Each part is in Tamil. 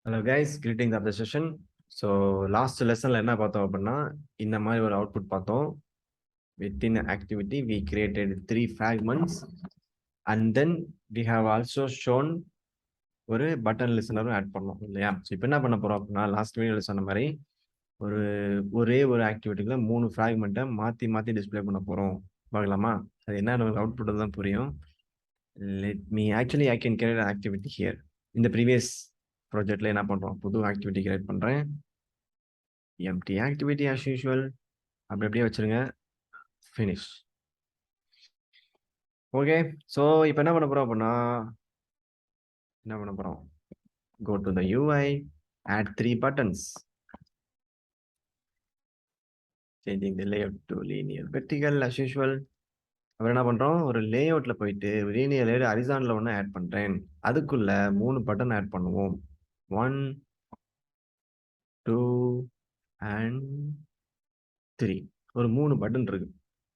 Hello guys, greetings of the session. So last lesson என்ன பார்த்தோம் அப்படின்னா இந்த மாதிரி ஒரு அவுட்புட் பார்த்தோம். Within activity we created 3 fragments and then we have also shown ஒரு பட்டன் லிசனரும் ஆட் பண்ணோம் இல்லையா? ஸோ இப்போ என்ன பண்ண போறோம் அப்படின்னா லாஸ்ட் வீடியோவில் சொன்ன மாதிரி ஒரே ஒரு ஆக்டிவிட்டியில 3 ஃப்ராக்மெண்ட்டை மாற்றி டிஸ்பிளே பண்ண போகிறோம். பார்க்கலாமா? அது என்ன அவுட்புட் தான் புரியும். Let me actually I can create an activity here. இந்த ப்ரீவியஸ் ப்ராஜெக்ட்ல என்ன பண்ணுறோம், புது ஆக்டிவிட்டி கிரியேட் பண்ணுறேன். empty activity as usual அப்படியே வச்சிருங்க. finish. ஓகே, ஸோ இப்போ என்ன பண்ண போறோம் அப்படின்னா go to the UI, add 3 buttons, changing the layout to linear vertical as usual. அப்புறம் என்ன பண்றோம், ஒரு லேஅவுட்ல போயிட்டு linear layout horizontal ஒன்று ஆட் பண்றேன். அதுக்குள்ள 3 பட்டன் ஆட் பண்ணுவோம். 1 2 and 3. ஒரு 3 பட்டன் இருக்கு.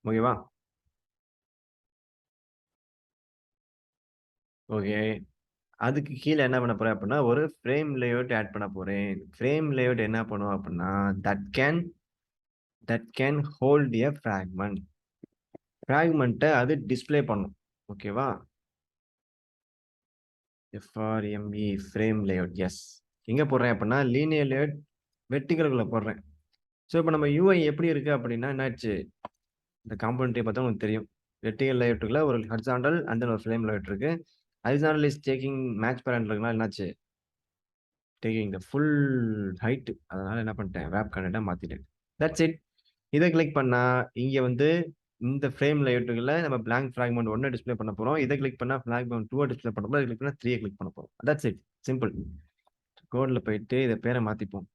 ஓகேவா? ஓகே, அதுக்கு கீழே என்ன பண்ண போறேன் அப்படின்னா ஒரு ஃப்ரேம் லேஅவுட் ஆட் பண்ண போறேன். ஃப்ரேம் லேஅவுட் என்ன பண்ணுவோம் அப்படின்னா that can hold a fragment அது டிஸ்ப்ளே பண்ணும். ஓகேவா? FRME frame layout. எஸ், எங்க போடுறேன் அப்படின்னா லீனியர் லேஅவுட் வெர்டிகலுக்குள்ள போடுறேன். ஸோ இப்போ நம்ம UI எப்படி இருக்கு அப்படின்னா என்னாச்சு, இந்த காம்பனண்ட்டை பார்த்தா உங்களுக்கு தெரியும். வெர்டிகல் லேஅவுட்டுக்குள்ள ஒரு ஹரிசாண்டல் அண்ட் தென் ஒரு ஃப்ரேம் லேஅவுட் இருக்கு. Horizontal is taking match parent இருக்குன்னா என்னாச்சு, டேக்கிங் த ஃபுல் ஹைட். அதனால என்ன பண்ணிட்டேன், வேப் கண்டென்ட்டை மாத்திட்டேன். That's it. இதை கிளிக் பண்ணா இங்க வந்து இந்த ஃப்ரேம் லேஅவுட்டுகளை நம்ம blank fragment 1 டிஸ்ப்ளே பண்ண போறோம். இதை கிளிக் பண்ணா fragment 2 டிஸ்ப்ளே பண்ண போறோம். இதை கிளிக் பண்ணா 3 கிளிக் பண்ண போறோம். That's it, simple. கோட்ல போயிட்டு இதை பேரை மாத்திப்போம்.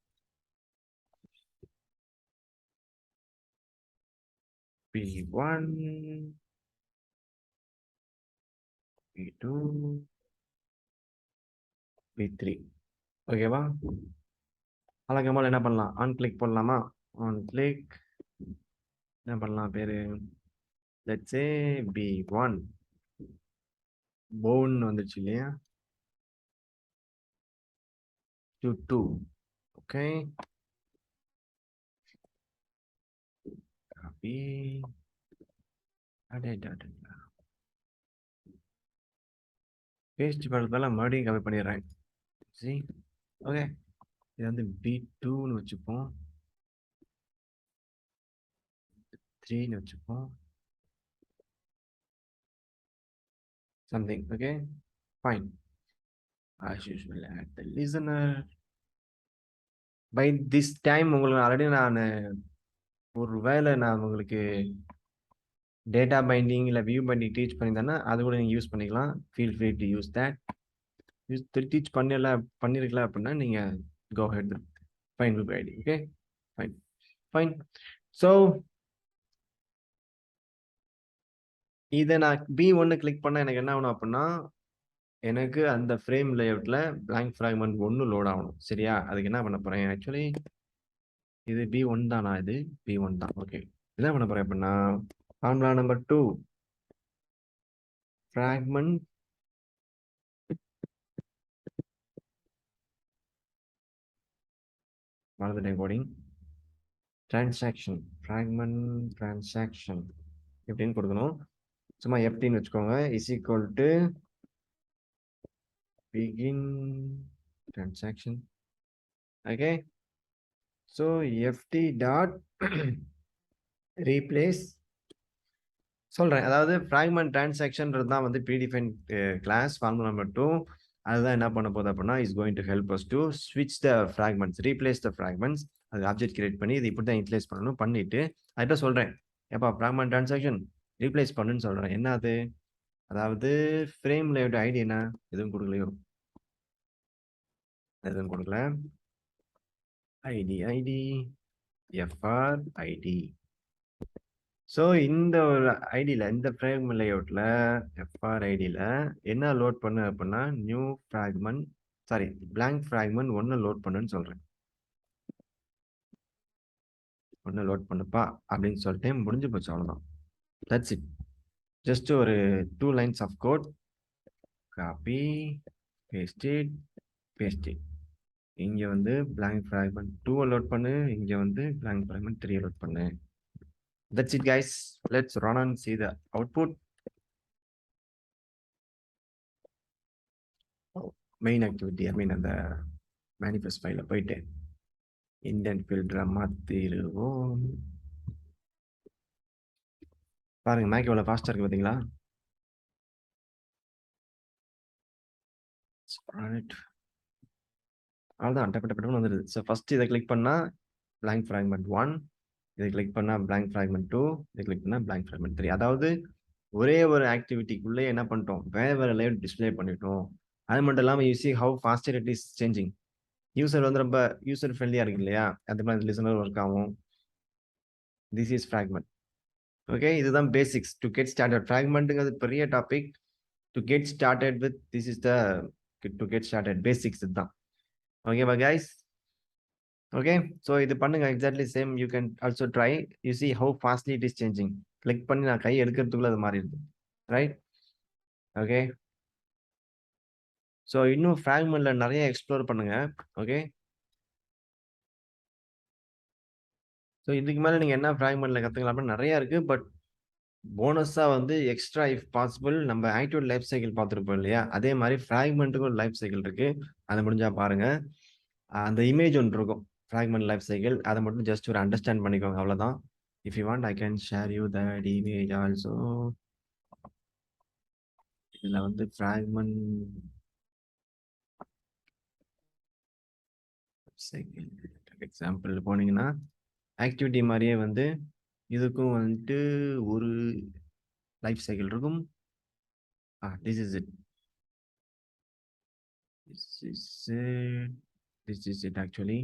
P1 P2 P3. ஓகேவா? அழகமாக என்ன பண்ணலாம், ஆன் கிளிக் பண்ணலாமா? ஆன் கிளிக் என்ன பண்ணலாம், பேரு லெட்ஸ் சே B1 போன் வந்துச்சு இல்லையா, 2 ஓகே, காப்பி பேஸ்ட் பண்ணுறதால மறுபடியும் கம்மி பண்ணிடுறேன். சரி, ஓகே, இது வந்து B2ன்னு வச்சுப்போம், 3ன்னு வச்சுப்போம், something. Okay, fine. As usual, add the listener. By this time உங்களுக்கு ஆல்ரெடி நான் ஒருவேளை நான் உங்களுக்கு டேட்டா பைண்டிங் இல்லை வியூ பைண்டிங் டீச் பண்ணியிருந்தேன்னா அது கூட நீங்கள் யூஸ் பண்ணிக்கலாம். Feel free to use that. Teach பண்ணிருக்கல அப்படின்னா நீங்கள் go ahead fine with it. Okay, fine fine. So இதை நான் B1 கிளிக் பண்ணால் எனக்கு என்ன ஆகணும் அப்படின்னா எனக்கு அந்த ஃப்ரேம் லேஅவுட்ல blank fragment 1 லோட் ஆகணும். சரியா? அதுக்கு என்ன பண்ண போறேன், ஆக்சுவலி இது B1 தானா, இது B1 தான். ஓகே, என்ன பண்ண போறேன் அப்படின்னா ஃபார்முலா நம்பர் 2 fragment மறந்துட்டேன் கோடிங், டிரான்சாக்ஷன் fragment transaction எப்படின்னு கொடுக்கணும். சும்மா FTன்னு வச்சுக்கோங்க, is equal to begin transaction. Okay, so FT dot replace சொல்றேன். அதாவது fragment transaction தான் வந்து ப்ரீடிஃபைன் கிளாஸ் ஃபார்முலா நம்பர் 2. அதுதான் என்ன பண்ண போகுது அப்படின்னா is going to help us to ஸ்விட்ச் த ஃப்ராக்மெண்ட்ஸ், ரீப்ளேஸ் த ஃப்ராக்மெண்ட்ஸ். அது ஆப்ஜெக்ட் கிரியேட் பண்ணி இது இப்படி தான் யூட்டிலைஸ் பண்ணணும். பண்ணிட்டு அதுகிட்ட சொல்றேன், எப்பா ஃப்ராக்மெண்ட் டிரான்சாக்ஷன் ரீப்ளேஸ் பண்ணுன்னு சொல்றேன். என்ன அது, அதாவது ஃப்ரேம் லேஅவுட் ஐடி என்ன, எதுவும் கொடுக்கலையோ, எதுவும் கொடுக்கல. ID FR ID. ஸோ இந்த ஒரு ஐடியில், இந்த ஃப்ரேம் லேஅவுட்ல FR ஐடியில் என்ன லோட் பண்ணு அப்படின்னா new fragment, sorry blank fragment 1 load பண்ணுன்னு சொல்றேன். 1 லோட் பண்ணுப்பா அப்படின்னு சொல்லிட்டு முடிஞ்சு போச்சு, அவ்வளோதான். That's it. ஜஸ்ட் ஒரு 2 lines of code, copy paste it. இங்க வந்து blank fragment 2 லோட் பண்ணு. இங்க வந்து blank fragment 3 லோட் பண்ணு. That's it guys. Let's run and see the output. Main activity, I mean அந்த manifest file போயிட்டு indent filter மாத்திருவோம். பாருங்க மேக் எவ்வளவு ஃபாஸ்டா இருக்கு பாத்தீங்களா? அவ்வளவுதான் டப்பு டப்பு டப்புன்னு வந்துருது. ஸோ ஃபர்ஸ்ட் இதை கிளிக் பண்ணா blank fragment 1, இதை கிளிக் பண்ணா blank fragment 2, இதை கிளிக் பண்ணா blank fragment 3. அதாவது ஒரே ஒரு ஆக்டிவிட்டிக்குள்ளே என்ன பண்ணிட்டோம், வேற வேற லேஅவுட் டிஸ்ப்ளே பண்ணிட்டோம். அது மட்டும் இல்லாம you see how faster it is changing. User வந்து ரொம்ப யூசர் ஃப்ரெண்ட்லியா இருக்கு இல்லையா? அது மாதிரி லிசனர் ஒர்க் ஆகும். This is fragment. ஓகே, இதுதான் பேசிக்ஸ் டு கெட் ஸ்டார்டட். ஃப்ராக்மெண்ட்ங்கிறது பெரிய topic. To get started with this is the to get started basics இதுதான். ஓகேவா கைஸ்? ஓகே, ஸோ இது பண்ணுங்க exactly same. You can also try. You see how fastly it is changing. Click பண்ணி நான் கை எடுக்கிறதுக்குள்ள அது மாறிடுது. ரைட்? ஓகே, ஸோ இன்னும் ஃப்ராக்மெண்ட்ல நிறைய எக்ஸ்ப்ளோர் பண்ணுங்க. ஓகே, ஸோ இதுக்கு மேலே நீங்கள் என்ன ஃப்ராக்மெண்ட்ல கற்றுக்கலாம் நிறைய இருக்கு. பட் போனஸா வந்து எக்ஸ்ட்ரா இஃப் பாசிபிள் நம்ம ஆக்டிவ் லைஃப் சைக்கிள் பார்த்துருப்போம் இல்லையா? அதே மாதிரி ஃப்ராக்மெண்ட்டுக்கு ஒரு லைஃப் சைக்கிள் இருக்கு. அதை முடிஞ்சா பாருங்க. அந்த இமேஜ் ஒன்று இருக்கும் ஃப்ராக்மெண்ட் லைஃப் சைக்கிள். அதை மட்டும் ஜஸ்ட் ஒரு அண்டர்ஸ்டாண்ட் பண்ணிக்கோங்க, அவ்வளோதான். If you want I can share you that image also. இதில் வந்து ஃப்ராக்மெண்ட் சைக்கிள் எக்ஸாம்பிள் போனீங்கன்னா ஆக்டிவிட்டி மாதிரியே வந்து இதுக்கும் வந்துட்டு ஒரு லைஃப் சைக்கிள் இருக்கும். This is it. This is it actually.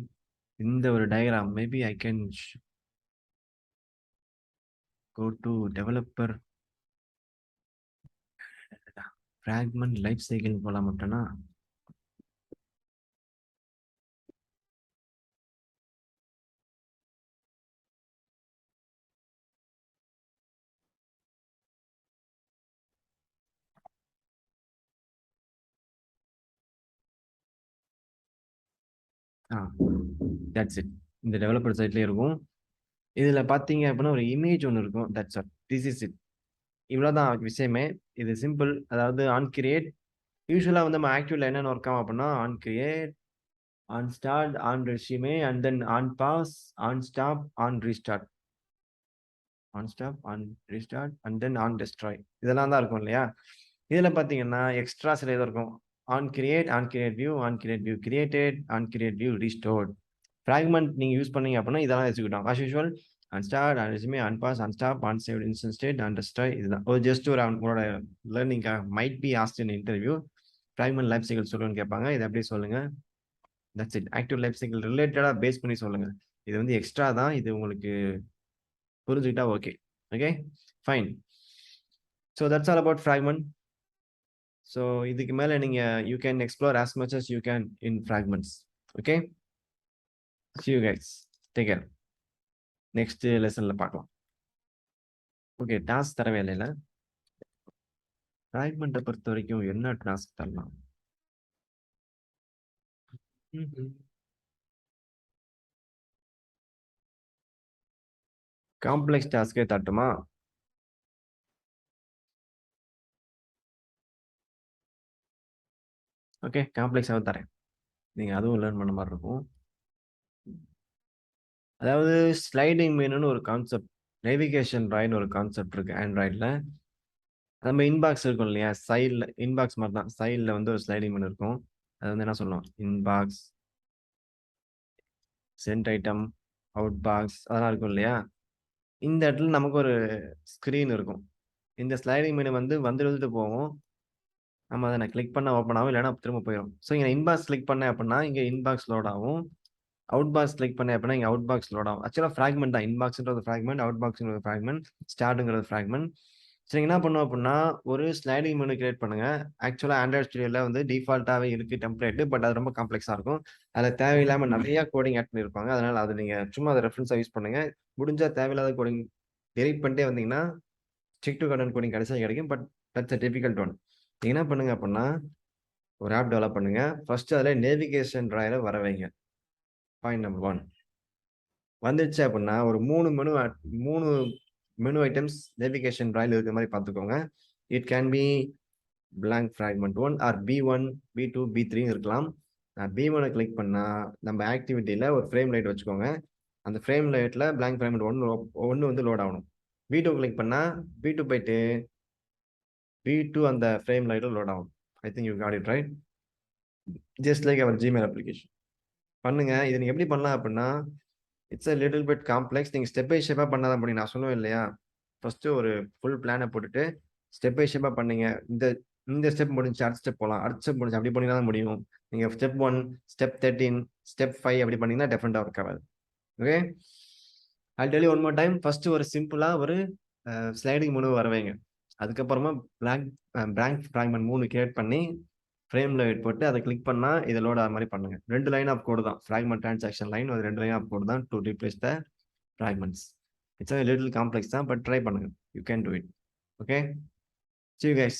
இந்த ஒரு diagram maybe I can go to developer fragment life cycle போலாம் மட்டும்னா that's it. இந்த டெவலப்பர் சைட்லயே இருக்கும். இதுல பாத்தீங்க அப்படின்னா ஒரு இமேஜ் ஒன்று இருக்கும். That's all. This is it. இவ்வளவுதான் விஷயமே. இது சிம்பிள். அதாவது ஆன் கிரியேட். யூஸ்வலா வந்து நம்ம ஆக்டிவ்ல என்னென்ன ஒர்க் ஆகும் அப்படின்னா on create, on start, on resume, and then on pause, on stop, on restart, on stop, on restart, and then on destroy. இதெல்லாம் தான் இருக்கும் இல்லையா? இதுல பாத்தீங்கன்னா எக்ஸ்ட்ரா சில இது இருக்கும். On create, on create view, on create view created, on create view restored. Fragment நீங்க யூஸ் பண்ணீங்க அப்படின்னா இதெல்லாம் execute as usual. On start, on resume, on pause, on stop, on save instant state, on destroy. இதுதான் ஒரு ஜஸ்ட் ஒரு உங்களோட லேர்னிங்காக might be asked in interview. Fragment life cycle சொல்லுன்னு கேட்பாங்க. இதை அப்படியே சொல்லுங்க. That's it. Active life cycle ரிலேட்டடா பேஸ் பண்ணி சொல்லுங்க. இது வந்து எக்ஸ்ட்ரா தான். இது உங்களுக்கு புரிஞ்சுக்கிட்டா okay. Okay, fine. So that's all about fragment. So இதுக்கு மேலே நீங்க you can explore as much as you can in fragments. Okay, see you guys. Take care. Next லெசன்ல பார்க்கலாம். ஓகே, டாஸ்க் தரவே இல்லைல்ல. ஃப்ராக்மெண்ட்டை பொறுத்த வரைக்கும் என்ன டாஸ்க் தரலாம்? காம்ப்ளெக்ஸ் டாஸ்கே தட்டுமா? ஓகே, காம்ப்ளெக்ஸாக தரேன். நீங்க அதுவும் லேர்ன் பண்ண மாதிரி இருக்கும். அதாவது ஸ்லைடிங் மெனுன்னு ஒரு கான்செப்ட், நேவிகேஷன் பாய்னு ஒரு கான்செப்ட் இருக்கு ஆண்ட்ராய்டில். நம்ம இன்பாக்ஸ் இருக்கும் இல்லையா? சைடில் இன்பாக்ஸ் மாதிரி தான். சைடில் வந்து ஒரு ஸ்லைடிங் மெனு இருக்கும். அது வந்து என்ன சொல்லுவோம், inbox, sent item, outbox, அதெல்லாம் இருக்கும் இல்லையா? இந்த இடத்துல நமக்கு ஒரு ஸ்க்ரீன் இருக்கும். இந்த ஸ்லைடிங் மெனு வந்து வந்துட்டு போகும். நம்ம அதை கிளிக் பண்ண ஓப்பன் ஆகும், இல்லைன்னா திரும்ப போயிடும். ஸோ இங்கே இன்பாக்ஸ் கிளிக் பண்ணேன் அப்படின்னா இங்கே இன்பாக்ஸ் லோட் ஆகும். அவுட் பாக்ஸ் கிளிக் பண்ணேன் அப்படின்னா இங்கே அவுட் பாக்ஸ் லோட் ஆகும். ஆக்சுவலாக ஃப்ராக்மெண்ட் தான். இன்பாக்ஸ்ன்றது ஃப்ராக்மெண்ட், அவுட் பாக்ஸ்ங்கிறது ஃப்ராக்மெண்ட், ஸ்டார்ட்டுங்கிறது ஃப்ராக்மெண்ட். சரி, என்ன பண்ணுவோம் அப்படின்னா ஒரு ஸ்லைடிங் மெனு கிரியேட் பண்ணுங்க. ஆக்சுவலாக ஆண்ட்ராய்ட் ஸ்டுடியோவில் வந்து டிஃபால்ட்டாகவே இருக்குது டெம்ப்ளேட். பட் அது ரொம்ப காம்ப்ளெக்ஸாக இருக்கும். அதில் தேவையில்லாமல் நிறைய கோடிங் ஆட் பண்ணியிருப்பாங்க. அதனால் அது நீங்கள் சும்மா அதை ரெஃபரன்ஸாக யூஸ் பண்ணுங்க. முடிஞ்சால் தேவையில்லாத கோடிங் டெலிட் பண்ணிட்டே வந்தீங்கன்னா ஸ்ட்ரிக்ட் டு கண்டென்ட் கோடிங் கடைசியாக கிடைக்கும். But that's a difficult one. என்ன பண்ணுங்க அப்படின்னா ஒரு ஆப் டெவலப் பண்ணுங்க. ஃபர்ஸ்ட் அதில் நேவிகேஷன் ட்ராயரை வர வைங்க. பாயிண்ட் நம்பர் 1 வந்துருச்சு அப்படின்னா ஒரு 3 மெனு ஐட்டம்ஸ் நேவிகேஷன் ட்ராயில் இருக்கிற மாதிரி பார்த்துக்கோங்க. It can be blank fragment 1 or B1, B2, B3 இருக்கலாம். நான் B1 கிளிக் பண்ணா நம்ம ஆக்டிவிட்டியில் ஒரு ஃப்ரேம் லைட் வச்சுக்கோங்க. அந்த ஃப்ரேம் லைட்டில் blank fragment 1 வந்து லோட் ஆகணும். B2 கிளிக் பண்ணா B2 போயிட்டு B2 அந்த ஃப்ரேம் லைட்டில் லோட் ஆகும். I think you got it right. Just like our Gmail application பண்ணுங்க. இது நீங்கள் எப்படி பண்ணலாம் அப்படின்னா it's a little bit complex. நீங்கள் ஸ்டெப் பை ஸ்டெப்பாக பண்ணாதான் முடியும். நான் சொல்லுவேன் இல்லையா, ஃபர்ஸ்ட் ஒரு ஃபுல் பிளானை போட்டுட்டு ஸ்டெப் பை ஸ்டெப்பாக பண்ணீங்க. இந்த ஸ்டெப் முடிஞ்சு அடுத்த ஸ்டெப் போகலாம், அடுத்த ஸ்டெப் முடிஞ்சு அப்படி பண்ணினா தான் முடியும். நீங்கள் ஸ்டெப் 1, ஸ்டெப் 13, ஸ்டெப் 5 அப்படி பண்ணீங்கன்னா டெஃபரெண்டாக ஒர்க் ஆகாது. Okay, I tell you one more time. First ஒரு சிம்பிளாக ஒரு ஸ்லைடிங் மூணு வரவைங்க. அதுக்கப்புறமா பிளாங்க் ஃப்ராக்மெண்ட் 3 கிரியேட் பண்ணி ஃப்ரேம்ல போட்டு அதை கிளிக் பண்ணா இதை லோட் ஆகிற மாதிரி பண்ணுங்க. 2 லைன் ஆஃப் கோடு தான் ஃப்ராக்மெண்ட் டிரான்சாக்ஷன் லைன். அது 2 லைன் ஆஃப் கோடு தான் to replace the fragments. It's a little complex தான், பட் ட்ரை பண்ணுங்க. You can do it. Okay, see you guys.